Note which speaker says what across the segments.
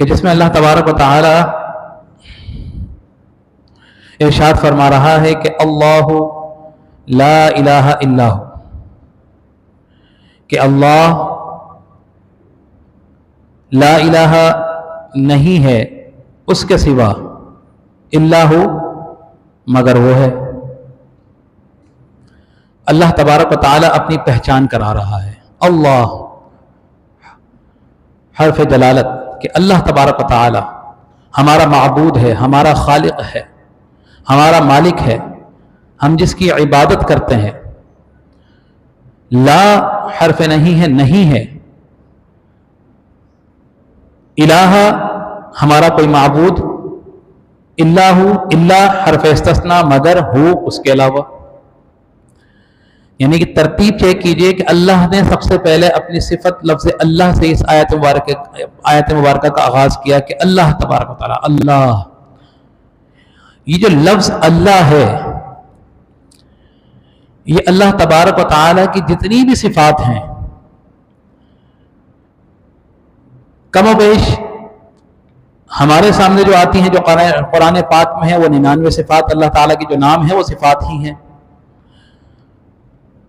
Speaker 1: کہ جس میں اللہ تبارک و تعالی ارشاد فرما رہا ہے کہ اللہ لا الہ الا ہو، کہ اللہ لا الہ نہیں ہے اس کے سوا، الا ہو مگر وہ ہے۔ اللہ تبارک و تعالی اپنی پہچان کرا رہا ہے۔ اللہ حرف دلالت کہ اللہ تبارک و تعالی ہمارا معبود ہے، ہمارا خالق ہے، ہمارا مالک ہے، ہم جس کی عبادت کرتے ہیں۔ لا حرف نہیں ہے، نہیں ہے۔ الہ ہمارا کوئی معبود، الا ہو، الا حرف استثناء مگر ہو اس کے علاوہ، یعنی کہ ترتیب چیک کیجئے کہ اللہ نے سب سے پہلے اپنی صفت لفظ اللہ سے اس آیت مبارکہ کا آغاز کیا کہ اللہ تبارک و تعالی، اللہ۔ یہ جو لفظ اللہ ہے، یہ اللہ تبارک و تعالی کی جتنی بھی صفات ہیں کم و بیش ہمارے سامنے جو آتی ہیں، جو قرآن پاک میں ہے، وہ 99 صفات اللہ تعالیٰ کی جو نام ہے وہ صفات ہی ہیں۔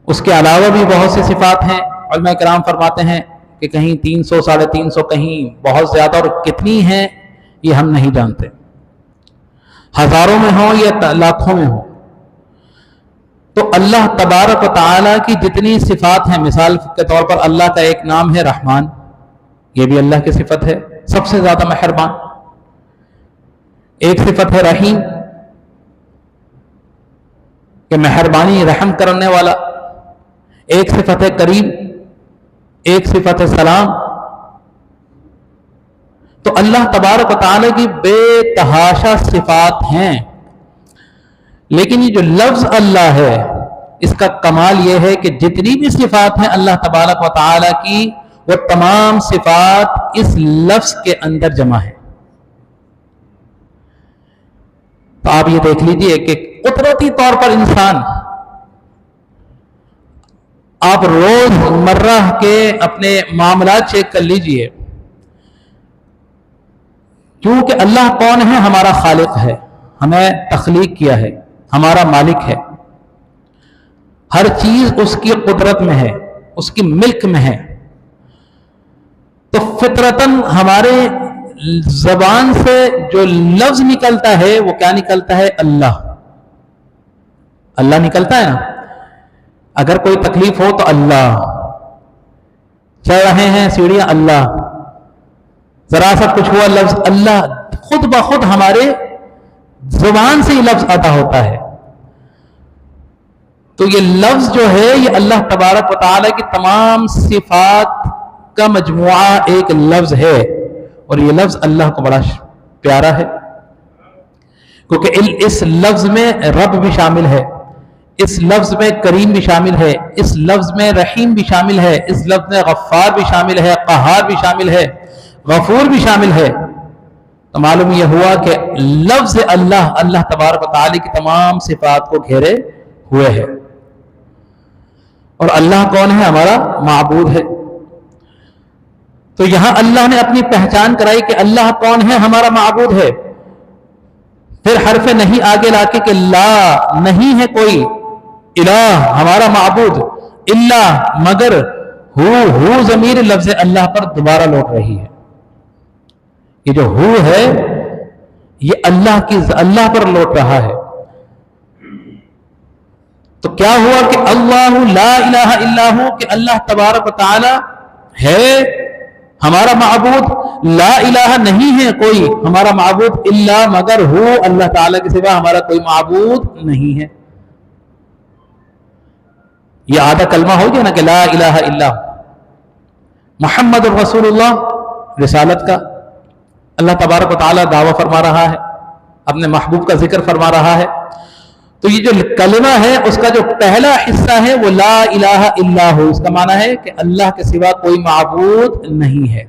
Speaker 1: اس کے علاوہ بھی بہت سی صفات ہیں۔ علماء کرام فرماتے ہیں کہ کہیں 300 350 کہیں بہت زیادہ، اور کتنی ہیں یہ ہم نہیں جانتے، ہزاروں میں ہوں یا لاکھوں میں ہوں۔ تو اللہ تبارک و تعالیٰ کی جتنی صفات ہیں، مثال کے طور پر اللہ کا ایک نام ہے رحمان، یہ بھی اللہ کی صفت ہے، سب سے زیادہ مہربان۔ ایک صفت ہے رحیم کہ مہربانی رحم کرنے والا۔ ایک صفت ہے کریم، ایک صفت ہے سلام۔ تو اللہ تبارک و تعالی کی بے تحاشا صفات ہیں، لیکن یہ جو لفظ اللہ ہے اس کا کمال یہ ہے کہ جتنی بھی صفات ہیں اللہ تبارک و تعالی کی، وہ تمام صفات اس لفظ کے اندر جمع ہے۔ تو آپ یہ دیکھ لیجئے کہ قدرتی طور پر انسان، آپ روز مرہ کے اپنے معاملات چیک کر لیجئے، کیونکہ اللہ کون ہے؟ ہمارا خالق ہے، ہمیں تخلیق کیا ہے، ہمارا مالک ہے، ہر چیز اس کی قدرت میں ہے، اس کی ملک میں ہے۔ تو فطرتاً ہمارے زبان سے جو لفظ نکلتا ہے وہ کیا نکلتا ہے؟ اللہ، اللہ نکلتا ہے نا۔ اگر کوئی تکلیف ہو تو اللہ، چل رہے ہیں سیڑھیاں اللہ، ذرا سا کچھ ہوا لفظ اللہ، خود بخود ہمارے زبان سے یہ لفظ ادا ہوتا ہے۔ تو یہ لفظ جو ہے یہ اللہ تبارک و تعالی کی تمام صفات کا مجموعہ ایک لفظ ہے، اور یہ لفظ اللہ کو بڑا پیارا ہے، کیونکہ اس لفظ میں رب بھی شامل ہے، اس لفظ میں کریم بھی شامل ہے، اس لفظ میں رحیم بھی شامل ہے، اس لفظ میں غفار بھی شامل ہے، قہار بھی شامل ہے، غفور بھی شامل ہے۔ تو معلوم یہ ہوا کہ لفظ اللہ، اللہ تبارک و تعالی کی تمام صفات کو گھیرے ہوئے ہے۔ اور اللہ کون ہے؟ ہمارا معبود ہے۔ تو یہاں اللہ نے اپنی پہچان کرائی کہ اللہ کون ہے؟ ہمارا معبود ہے۔ پھر حرف نہیں آگے لا کے لا نہیں ہے کوئی الہ ہمارا معبود، الا مگر ہو ضمیر لفظ اللہ پر دوبارہ لوٹ رہی ہے۔ یہ جو ہو ہے یہ اللہ پر لوٹ رہا ہے۔ تو کیا ہوا کہ اللہ لا الہ الا ہو، کہ اللہ تبارک و تعالی ہے ہمارا معبود، لا الہ نہیں ہے کوئی ہمارا معبود، الا مگر ہو اللہ تعالی کے سوا ہمارا کوئی معبود نہیں ہے۔ یہ آدھا کلمہ ہو گیا نا کہ لا الہ الا محمد رسول اللہ، رسالت کا اللہ تبارک و تعالی دعویٰ فرما رہا ہے، اپنے محبوب کا ذکر فرما رہا ہے۔ تو یہ جو کلمہ ہے اس کا جو پہلا حصہ ہے وہ لا الہ الا ہو، اس کا معنی ہے کہ اللہ کے سوا کوئی معبود نہیں ہے۔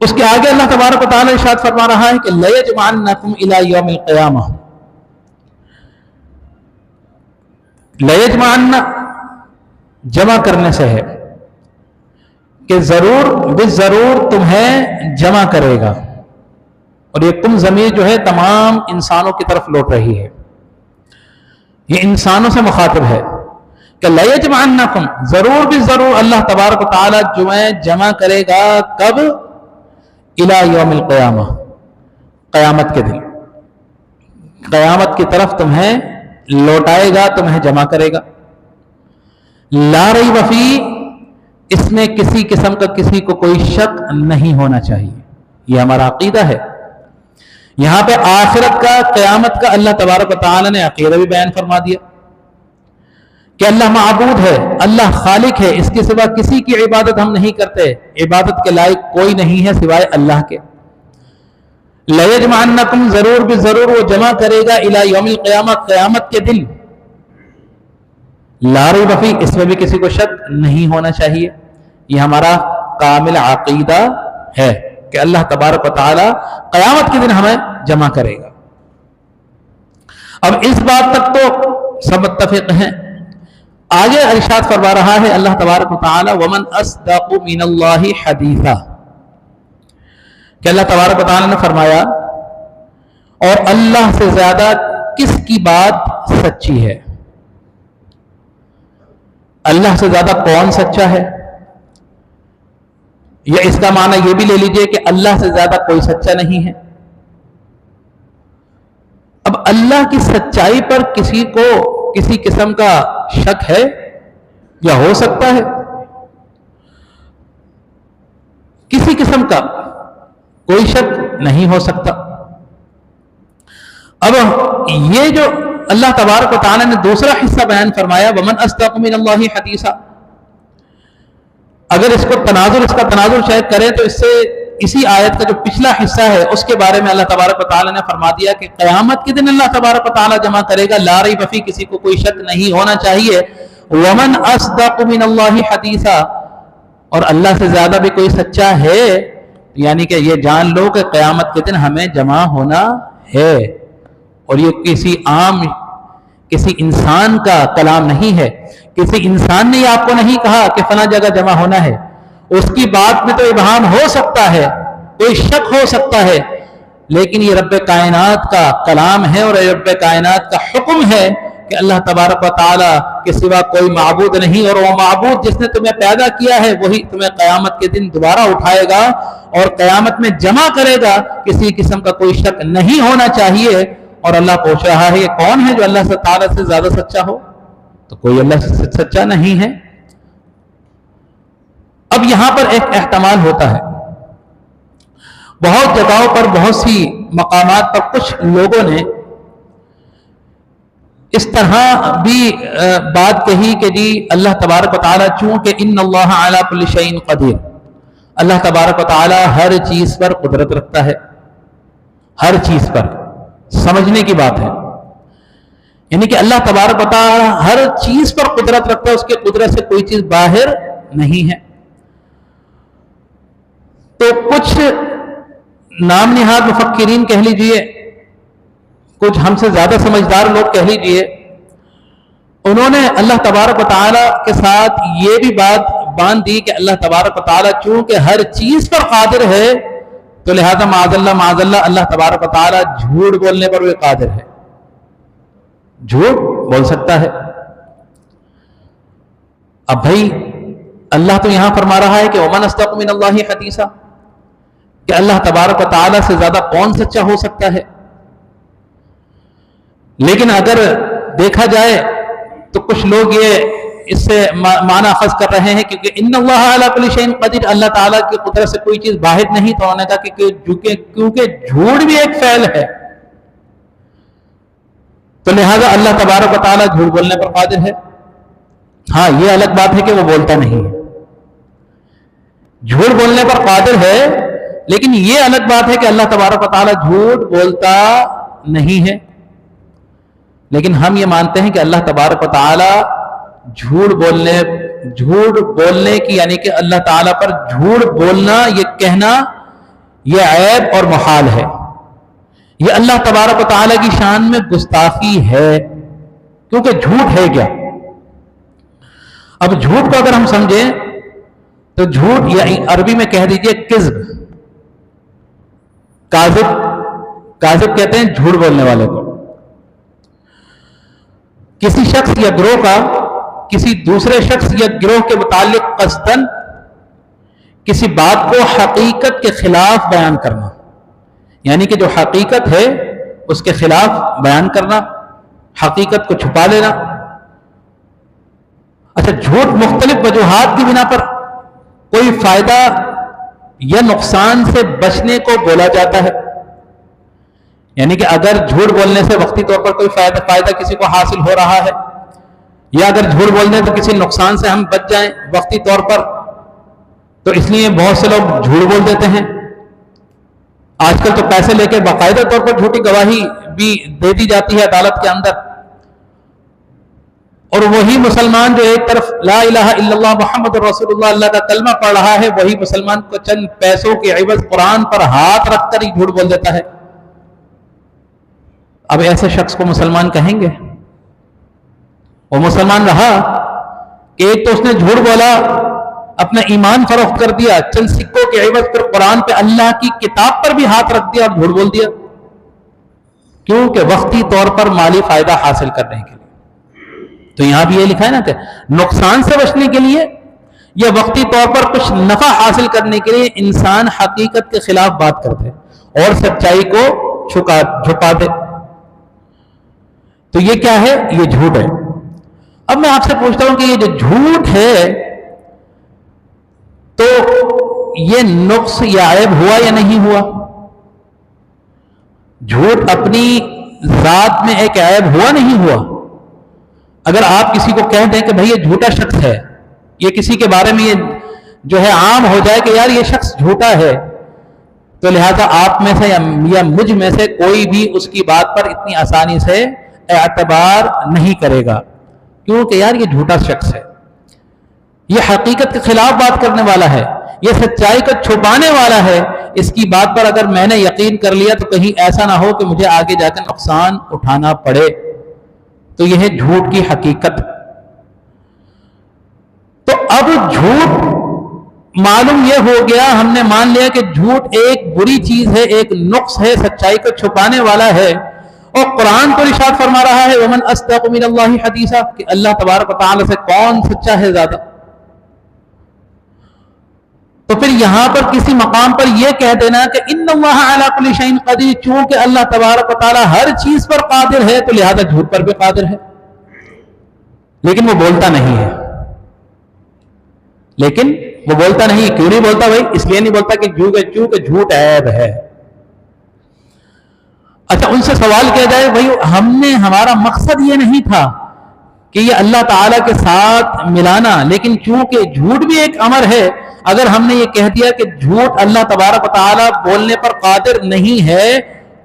Speaker 1: اس کے آگے اللہ تبارک و تعالی ارشاد فرما رہا ہے کہ لَيَجْمَعَنَّكُمْ إِلَى يَوْمِ الْقِيَامَةِ، لَيَجْمَعَنَّ جمع کرنے سے ہے، کہ ضرور بالضرور تمہیں جمع کرے گا. اور یہ تم ضمیر جو ہے تمام انسانوں کی طرف لوٹ رہی ہے, یہ انسانوں سے مخاطب ہے کہ لَيَجْمَعَنَّكُمْ, ضرور بالضرور اللہ تبارک و تعالیٰ تمہیں جمع کرے گا. کب؟ اِلَى يَوْمِ الْقِيَامَةِ, قیامت کے دن, قیامت کی طرف تمہیں لوٹائے گا, تمہیں جمع کرے گا. لا ریب فیہ, اس میں کسی قسم کا کسی کو کوئی شک نہیں ہونا چاہیے. یہ ہمارا عقیدہ ہے. یہاں پہ آخرت کا, قیامت کا اللہ تبارک و تعالیٰ نے عقیدہ بھی بیان فرما دیا کہ اللہ معبود ہے, اللہ خالق ہے, اس کے سوا کسی کی عبادت ہم نہیں کرتے, عبادت کے لائق کوئی نہیں ہے سوائے اللہ کے. لَيَجْمَعَنَّكُمْ, ضرور بالضرور وہ جمع کرے گا, اِلَى يَوْمِ الْقِيَامَةِ, قیامت کے دن. لا ریب فیہ, اس میں بھی کسی کو شک نہیں ہونا چاہیے. یہ ہمارا کامل عقیدہ ہے کہ اللہ تبارک و تعالی قیامت کے دن ہمیں جمع کرے گا. اب اس بات تک تو سب متفق ہیں. آگے ارشاد فرما رہا ہے اللہ تبارک و تعالی وَمَنْ أَصْدَقُ مِنَ اللَّهِ حَدِيثًا, کہ اللہ تبارک و تعالی نے فرمایا اور اللہ سے زیادہ کس کی بات سچی ہے. اللہ سے زیادہ کون سچا ہے؟ یا اس کا معنی یہ بھی لے لیجئے کہ اللہ سے زیادہ کوئی سچا نہیں ہے. اب اللہ کی سچائی پر کسی کو کسی قسم کا شک ہے یا ہو سکتا ہے؟ کسی قسم کا کوئی شک نہیں ہو سکتا. اب یہ جو اللہ تبارک و تعالی نے دوسرا حصہ بیان فرمایا وَمَنْ أَصْدَقُ مِنَ اللَّهِ حَدِيثًا, اگر اس کا تناظر شاید کریں تو اس سے اسی آیت کا جو پچھلا حصہ ہے اس کے بارے میں اللہ تبارک و تعالی نے فرما دیا کہ قیامت کے دن اللہ تبارک و تعالی جمع کرے گا. لا ریب فیہ, کسی کو کوئی شک نہیں ہونا چاہیے. وَمَنْ أَصْدَقُ مِنَ اللَّهِ حَدِيثًا, اور اللہ سے زیادہ بھی کوئی سچا ہے, یعنی کہ یہ جان لو کہ قیامت کے دن ہمیں جمع ہونا ہے. اور یہ کسی انسان کا کلام نہیں ہے. کسی انسان نے آپ کو نہیں کہا کہ فلاں جگہ جمع ہونا ہے. اس کی بات میں تو ابہام ہو سکتا ہے, کوئی شک ہو سکتا ہے, لیکن یہ رب کائنات کا کلام ہے اور رب کائنات کا حکم ہے کہ اللہ تبارک و تعالی کے سوا کوئی معبود نہیں, اور وہ معبود جس نے تمہیں پیدا کیا ہے وہی تمہیں قیامت کے دن دوبارہ اٹھائے گا اور قیامت میں جمع کرے گا. کسی قسم کا کوئی شک نہیں ہونا چاہیے. اور اللہ پوچھ رہا ہے یہ کون ہے جو اللہ تعالی سے زیادہ سچا ہو؟ تو کوئی اللہ سے سچا نہیں ہے. اب یہاں پر ایک احتمال ہوتا ہے, بہت جگہوں پر بہت سی مقامات پر کچھ لوگوں نے اس طرح بھی بات کہی کہ جی اللہ تبارک و تعالی چونکہ ان اللہ علی کل شیء قدیر, اللہ تبارک و تعالی ہر چیز پر قدرت رکھتا ہے, ہر چیز پر. سمجھنے کی بات ہے, یعنی کہ اللہ تبارک و تعالی ہر چیز پر قدرت رکھتا ہے, اس کے قدرت سے کوئی چیز باہر نہیں ہے. تو کچھ نام نہاد مفکرین کہہ لیجئے, کچھ ہم سے زیادہ سمجھدار لوگ کہہ لیجئے, انہوں نے اللہ تبارک و تعالی کے ساتھ یہ بھی بات باندھ دی کہ اللہ تبارک و تعالی چونکہ ہر چیز پر قادر ہے تو لہذا معاذ اللہ اللہ تبارک و تعالی جھوٹ بولنے پر بھی قادر ہے, جھوٹ بول سکتا ہے. اب بھائی اللہ تو یہاں فرما رہا ہے کہ وَمَنْ أَصْدَقُ مِنَ اللَّهِ حَدِيثًا, کہ اللہ تبارک و تعالی سے زیادہ کون سچا ہو سکتا ہے. لیکن اگر دیکھا جائے تو کچھ لوگ یہ اس سے معنی اخذ کر رہے ہیں کیونکہ ان اللہ علی کل شیء قدیر, اللہ تعالیٰ کی قدرت سے کوئی چیز باہر نہیں, تو انہوں نے کہا کیونکہ جھوٹ بھی ایک فعل ہے تو لہذا اللہ تبارک و تعالیٰ جھوٹ بولنے پر قادر ہے. ہاں یہ الگ بات ہے کہ وہ بولتا نہیں ہے, جھوٹ بولنے پر قادر ہے, لیکن یہ الگ بات ہے کہ اللہ تبارک و تعالیٰ جھوٹ بولتا نہیں ہے. لیکن ہم یہ مانتے ہیں کہ اللہ تبارک و تعالی جھوٹ بولنے کی یعنی کہ اللہ تعالیٰ پر جھوٹ بولنا, یہ کہنا یہ عیب اور محال ہے. یہ اللہ تبارک و تعالیٰ کی شان میں گستاخی ہے, کیونکہ جھوٹ ہے کیا. اب جھوٹ کو اگر ہم سمجھیں تو جھوٹ یا عربی میں کہہ دیجئے کذب، کاذب، کاذب کہتے ہیں جھوٹ بولنے والے کو. کسی شخص یا گروہ کا کسی دوسرے شخص یا گروہ کے متعلق قصدن کسی بات کو حقیقت کے خلاف بیان کرنا، یعنی کہ جو حقیقت ہے اس کے خلاف بیان کرنا، حقیقت کو چھپا لینا. اچھا، جھوٹ مختلف وجوہات کی بنا پر کوئی فائدہ یا نقصان سے بچنے کو بولا جاتا ہے. یعنی کہ اگر جھوٹ بولنے سے وقتی طور پر کوئی فائدہ کسی کو حاصل ہو رہا ہے، یا اگر جھوٹ بولنے تو کسی نقصان سے ہم بچ جائیں وقتی طور پر، تو اس لیے بہت سے لوگ جھوٹ بول دیتے ہیں. آج کل تو پیسے لے کے باقاعدہ طور پر جھوٹی گواہی بھی دے دی جاتی ہے عدالت کے اندر. اور وہی مسلمان جو ایک طرف لا الہ الا اللہ محمد رسول اللہ اللہ کا کلمہ پڑھ رہا ہے، وہی مسلمان کو چند پیسوں کے عوض قرآن پر ہاتھ رکھ کر ہی جھوٹ بول دیتا ہے. اب ایسے شخص کو مسلمان کہیں گے؟ وہ مسلمان رہا کہ ایک تو اس نے جھوٹ بولا، اپنا ایمان فروخت کر دیا، چند سکوں کے عوض پر قرآن پہ اللہ کی کتاب پر بھی ہاتھ رکھ دیا اور جھوٹ بول دیا، کیونکہ وقتی طور پر مالی فائدہ حاصل کرنے کے لیے. تو یہاں بھی یہ لکھا ہے نا کہ نقصان سے بچنے کے لیے یا وقتی طور پر کچھ نفع حاصل کرنے کے لیے انسان حقیقت کے خلاف بات کرتے اور سچائی کو چھپا دے. تو یہ کیا ہے؟ یہ جھوٹ ہے. اب میں آپ سے پوچھتا ہوں کہ یہ جو جھوٹ ہے تو یہ نقص یا عیب ہوا یا نہیں ہوا؟ جھوٹ اپنی ذات میں ایک عیب ہوا نہیں ہوا؟ اگر آپ کسی کو کہہ دیں کہ بھئی یہ جھوٹا شخص ہے، یہ کسی کے بارے میں یہ جو ہے عام ہو جائے کہ یار یہ شخص جھوٹا ہے، تو لہذا آپ میں سے یا مجھ میں سے کوئی بھی اس کی بات پر اتنی آسانی سے اعتبار نہیں کرے گا، کیونکہ یار یہ جھوٹا شخص ہے، یہ حقیقت کے خلاف بات کرنے والا ہے، یہ سچائی کو چھپانے والا ہے. اس کی بات پر اگر میں نے یقین کر لیا تو کہیں ایسا نہ ہو کہ مجھے آگے جا کے نقصان اٹھانا پڑے. تو یہ ہے جھوٹ کی حقیقت. تو اب جھوٹ معلوم یہ ہو گیا، ہم نے مان لیا کہ جھوٹ ایک بری چیز ہے، ایک نقص ہے، سچائی کو چھپانے والا ہے. اور قرآن تو ارشاد فرما رہا ہے وَمَنْ أَصْدَقُ مِنَ اللَّهِ حَدِيثًا، کہ اللہ تبارک و تعالی سے کون سچا ہے زیادہ. تو پھر یہاں پر کسی مقام پر یہ کہہ دینا کہ ان اللہ علی کل شیء قدیر، چونکہ اللہ تبارک و تعالی ہر چیز پر قادر ہے تو لہذا جھوٹ پر بھی قادر ہے. لیکن وہ بولتا نہیں ہے. لیکن وہ بولتا نہیں. کیوں نہیں بولتا بھائی؟ اس لیے نہیں بولتا کہ چونکہ جھوٹ عیب ہے. اچھا، ان سے سوال کیا جائے بھائی ہمارا مقصد یہ نہیں تھا کہ یہ اللہ تعالیٰ کے ساتھ ملانا، لیکن چونکہ جھوٹ بھی ایک امر ہے، اگر ہم نے یہ کہہ دیا کہ جھوٹ اللہ تبارک و تعالیٰ بولنے پر قادر نہیں ہے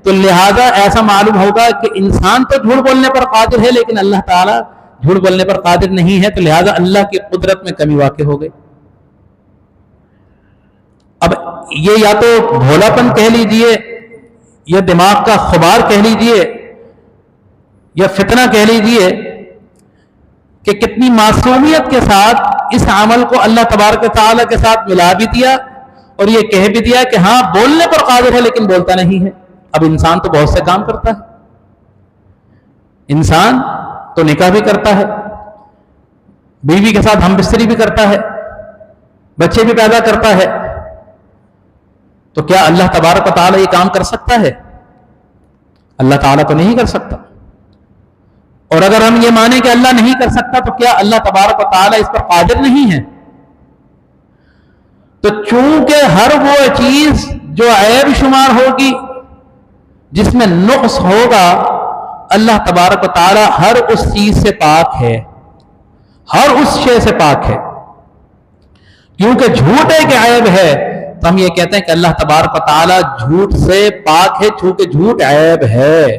Speaker 1: تو لہذا ایسا معلوم ہوگا کہ انسان تو جھوٹ بولنے پر قادر ہے لیکن اللہ تعالیٰ جھوٹ بولنے پر قادر نہیں ہے، تو لہذا اللہ کی قدرت میں کمی واقع ہو گئی. اب یہ یا تو بھولا پن کہہ لیجئے، یا دماغ کا خبار کہہ لیجئے، یا فتنہ کہہ لیجئے، کہ کتنی معصومیت کے ساتھ اس عمل کو اللہ تبارک و تعالیٰ کے ساتھ ملا بھی دیا اور یہ کہہ بھی دیا کہ ہاں بولنے پر قادر ہے لیکن بولتا نہیں ہے. اب انسان تو بہت سے کام کرتا ہے، انسان تو نکاح بھی کرتا ہے، بیوی کے ساتھ ہم بستری بھی کرتا ہے، بچے بھی پیدا کرتا ہے، تو کیا اللہ تبارک و تعالیٰ یہ کام کر سکتا ہے؟ اللہ تعالیٰ تو نہیں کر سکتا. اور اگر ہم یہ مانیں کہ اللہ نہیں کر سکتا تو کیا اللہ تبارک و تعالیٰ اس پر قادر نہیں ہے؟ تو چونکہ ہر وہ چیز جو عیب شمار ہوگی، جس میں نقص ہوگا، اللہ تبارک و تعالیٰ ہر اس چیز سے پاک ہے، ہر اس شے سے پاک ہے. کیونکہ جھوٹ ایک عیب ہے تو ہم یہ کہتے ہیں کہ اللہ تبارک و تعالیٰ جھوٹ سے پاک ہے، چونکہ جھوٹ عیب ہے،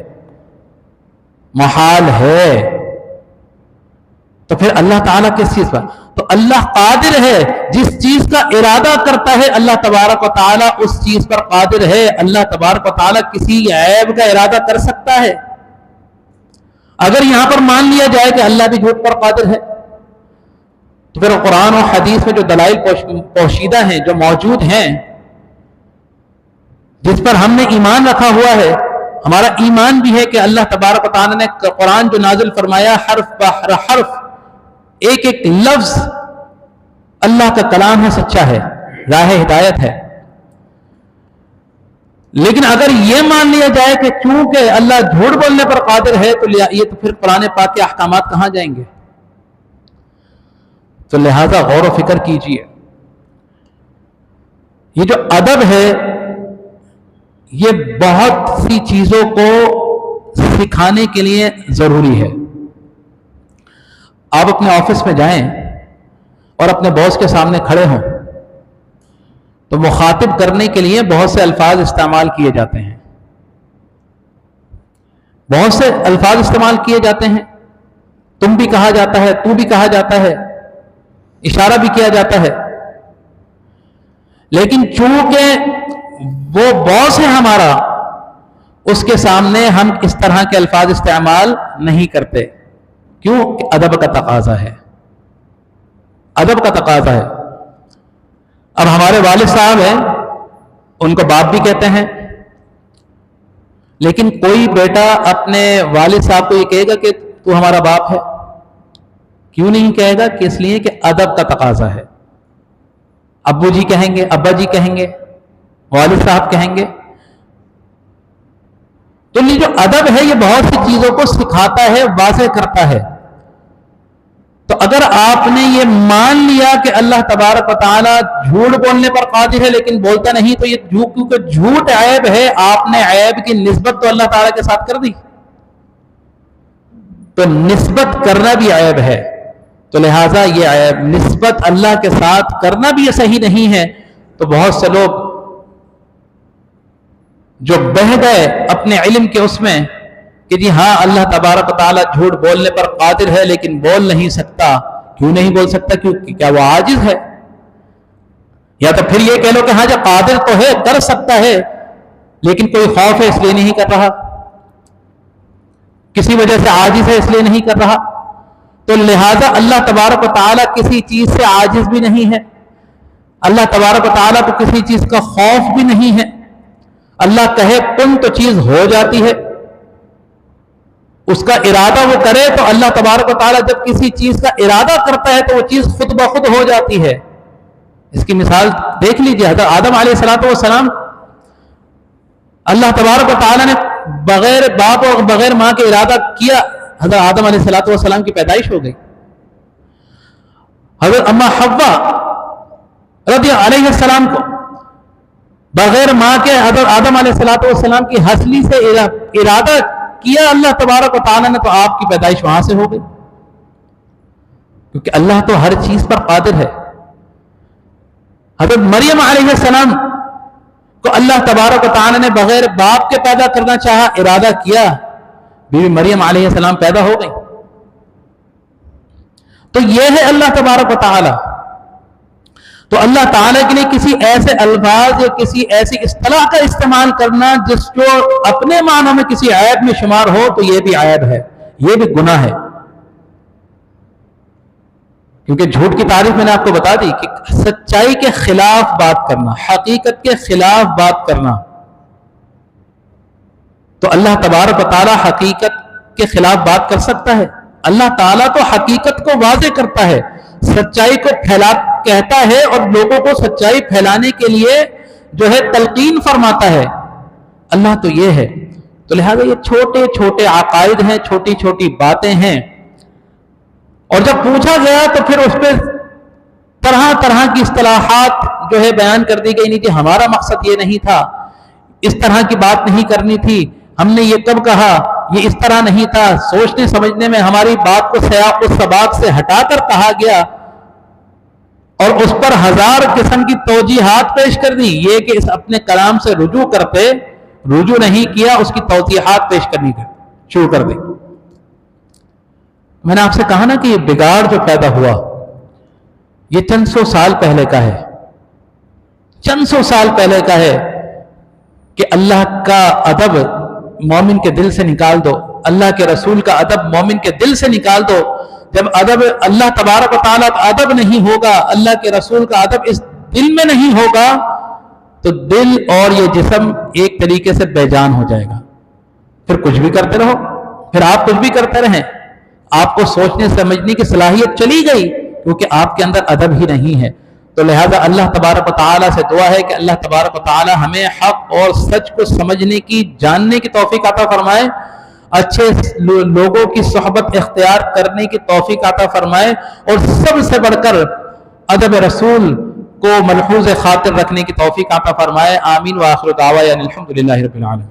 Speaker 1: محال ہے. تو پھر اللہ تعالیٰ کس چیز پر؟ تو اللہ قادر ہے، جس چیز کا ارادہ کرتا ہے اللہ تبارک و تعالیٰ اس چیز پر قادر ہے. اللہ تبارک و تعالیٰ کسی عیب کا ارادہ کر سکتا ہے. اگر یہاں پر مان لیا جائے کہ اللہ بھی جھوٹ پر قادر ہے تو پھر قرآن و حدیث میں جو دلائل پوشیدہ ہیں، جو موجود ہیں، جس پر ہم نے ایمان رکھا ہوا ہے، ہمارا ایمان بھی ہے کہ اللہ تبارک و تعالیٰ نے قرآن جو نازل فرمایا حرف بہ حرف، ایک ایک لفظ اللہ کا کلام ہے، سچا ہے، راہ ہدایت ہے۔ لیکن اگر یہ مان لیا جائے کہ چونکہ اللہ جھوٹ بولنے پر قادر ہے تو یہ تو پھر قرآن پاک کے احکامات کہاں جائیں گے؟ تو لہذا غور و فکر کیجیے۔ یہ جو ادب ہے یہ بہت سی چیزوں کو سکھانے کے لیے ضروری ہے۔ آپ اپنے آفس میں جائیں اور اپنے باس کے سامنے کھڑے ہوں تو مخاطب کرنے کے لیے بہت سے الفاظ استعمال کیے جاتے ہیں، بہت سے الفاظ استعمال کیے جاتے ہیں، تم بھی کہا جاتا ہے، تو بھی کہا جاتا ہے، اشارہ بھی کیا جاتا ہے۔ لیکن چونکہ وہ باس ہے ہمارا، اس کے سامنے ہم اس طرح کے الفاظ استعمال نہیں کرتے۔ کیوں؟ کہ ادب کا تقاضا ہے، ادب کا تقاضا ہے۔ اب ہمارے والد صاحب ہیں، ان کو باپ بھی کہتے ہیں، لیکن کوئی بیٹا اپنے والد صاحب کو یہ کہے گا کہ تو ہمارا باپ ہے؟ کیوں نہیں کہے گا؟ کہ اس لیے کہ ادب کا تقاضا ہے۔ ابو جی کہیں گے، ابا جی کہیں گے، والد صاحب کہیں گے۔ تو یہ جو ادب ہے یہ بہت سی چیزوں کو سکھاتا ہے، واضح کرتا ہے۔ تو اگر آپ نے یہ مان لیا کہ اللہ تبارک و تعالیٰ جھوٹ بولنے پر قادر ہے لیکن بولتا نہیں، تو یہ کیونکہ جھوٹ عیب ہے، آپ نے عیب کی نسبت تو اللہ تعالیٰ کے ساتھ کر دی، تو نسبت کرنا بھی عیب ہے۔ تو لہٰذا یہ عیب نسبت اللہ کے ساتھ کرنا بھی یہ صحیح نہیں ہے۔ تو بہت سے لوگ جو بہہ گئے اپنے علم کے اس میں کہ جی ہاں اللہ تبارک و تعالیٰ جھوٹ بولنے پر قادر ہے لیکن بول نہیں سکتا۔ کیوں نہیں بول سکتا؟ کیونکہ کیا وہ عاجز ہے؟ یا تو پھر یہ کہہ لو کہ ہاں جو قادر تو ہے، کر سکتا ہے، لیکن کوئی خوف ہے اس لیے نہیں کر رہا، کسی وجہ سے عاجز ہے اس لیے نہیں کر رہا۔ تو لہذا اللہ تبارک و تعالیٰ کسی چیز سے عاجز بھی نہیں ہے، اللہ تبارک و تعالیٰ کو کسی چیز کا خوف بھی نہیں ہے۔ اللہ کہے کن تو چیز ہو جاتی ہے، اس کا ارادہ وہ کرے تو اللہ تبارک و تعالیٰ جب کسی چیز کا ارادہ کرتا ہے تو وہ چیز خود بخود ہو جاتی ہے۔ اس کی مثال دیکھ لیجئے، حضرت آدم علیہ السلام، اللہ تبارک و تعالیٰ نے بغیر باپ اور بغیر ماں کے ارادہ کیا، حضرت آدم علیہ السلام کی پیدائش ہو گئی۔ حضرت اما حوا رضی علیہ السلام کو بغیر ماں کے حضرت آدم علیہ السلام کی ہسلی سے ارادہ کیا اللہ تبارک و تعالیٰ نے، تو آپ کی پیدائش وہاں سے ہو گئی، کیونکہ اللہ تو ہر چیز پر قادر ہے۔ حضرت مریم علیہ السلام کو اللہ تبارک و تعالیٰ نے بغیر باپ کے پیدا کرنا چاہا، ارادہ کیا، بیوی مریم علیہ السلام پیدا ہو گئی۔ تو یہ ہے اللہ تبارک و تعالیٰ۔ تو اللہ تعالیٰ کے لیے کسی ایسے الفاظ یا کسی ایسی اصطلاح کا استعمال کرنا جس جو اپنے معنوں میں کسی عیب میں شمار ہو، تو یہ بھی عیب ہے، یہ بھی گناہ ہے۔ کیونکہ جھوٹ کی تعریف میں نے آپ کو بتا دی کہ سچائی کے خلاف بات کرنا، حقیقت کے خلاف بات کرنا۔ تو اللہ تبارک و تعالیٰ حقیقت کے خلاف بات کر سکتا ہے؟ اللہ تعالیٰ تو حقیقت کو واضح کرتا ہے، سچائی کو کہتا ہے اور لوگوں کو سچائی پھیلانے کے لیے جو ہے تلقین فرماتا ہے۔ اللہ تو یہ ہے۔ تو لہذا یہ چھوٹے چھوٹے عقائد ہیں، چھوٹی چھوٹی باتیں ہیں، اور جب پوچھا گیا تو پھر اس پہ طرح طرح کی اصطلاحات جو ہے بیان کر دی گئی، نہیں کہ ہمارا مقصد یہ نہیں تھا، اس طرح کی بات نہیں کرنی تھی، ہم نے یہ کب کہا، یہ اس طرح نہیں تھا، سوچنے سمجھنے میں ہماری بات کو سیاق و سباق سے ہٹا کر کہا گیا، اور اس پر ہزار قسم کی توجیحات پیش کر دی۔ یہ کہ اس اپنے کلام سے رجوع نہیں کیا، اس کی توضیحات پیش کرنی شروع کر دی۔ میں نے آپ سے کہا نا کہ یہ بگاڑ جو پیدا ہوا یہ چند سو سال پہلے کا ہے، چند سو سال پہلے کا ہے، کہ اللہ کا ادب مومن کے دل سے نکال دو، اللہ کے رسول کا ادب مومن کے دل سے نکال دو، جب ادب اللہ تبارک و تعالیٰ کا ادب نہیں ہوگا، اللہ کے رسول کا ادب اس دل میں نہیں ہوگا، تو دل اور یہ جسم ایک طریقے سے بے جان ہو جائے گا. پھر کچھ بھی کرتے رہو، پھر آپ کچھ بھی کرتے رہیں، آپ کو سوچنے سمجھنے کی صلاحیت چلی گئی کیونکہ آپ کے اندر ادب ہی نہیں ہے. تو لہٰذا اللہ تبارک و تعالیٰ سے دعا ہے کہ اللہ تبارک و تعالیٰ ہمیں حق اور سچ کو سمجھنے کی، جاننے کی توفیق عطا فرمائے، اچھے لوگوں کی صحبت اختیار کرنے کی توفیق عطا فرمائے، اور سب سے بڑھ کر ادب رسول کو ملحوظ خاطر رکھنے کی توفیق عطا فرمائے. آمین. وآخر دعوانا الحمدللہ رب العالمین.